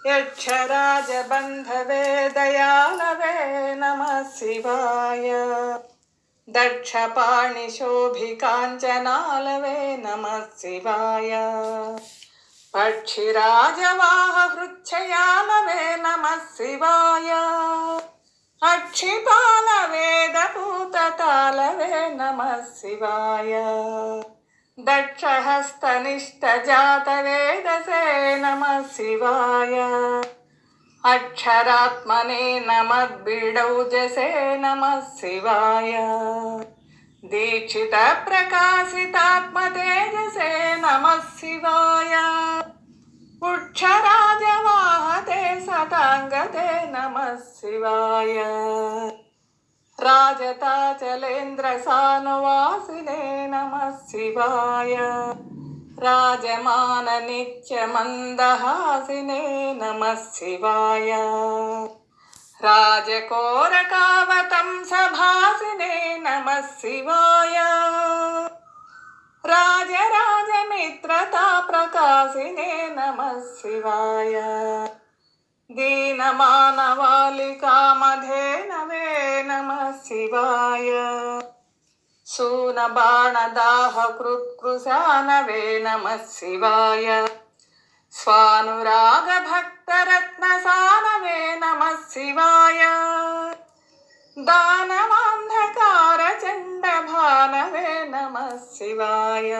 यक्षराजबन्धवे दयालवे नमः शिवाय। दक्षपाणिशोभिकाञ्चनालवे नमः शिवाय। पक्षिराजवाहहृच्छयालवे नमः शिवाय। अक्षिपालवेदपूततालवे नमः शिवाय। दक्षहस्तनिष्ठजातवेदसे नमः शिवाय। अक्षरात्मने नमद्बीडौजसे नमः शिवाय। दीक्षितप्रकाशितात्मतेजसे नमः शिवाय। उक्षराजवाहते सताङ्गते नमः शिवाय। राजताचलेन्द्रसानुवासिने नमः शिवाय। राजमाननित्यमन्दहासिने नमः शिवाय। राजकोरकावतंसभासिने नमः शिवाय। राजराजमित्रताप्रकाशिने नमः शिवाय। दीनमानवालिकामधेनवे नमः शिवाय। शूनबाणदाहकृत्कृशानवे नमः शिवाय। स्वानुरागभक्तरत्नसानवे नमः शिवाय। दानवान्धकारचण्डभानवे नमः शिवाय।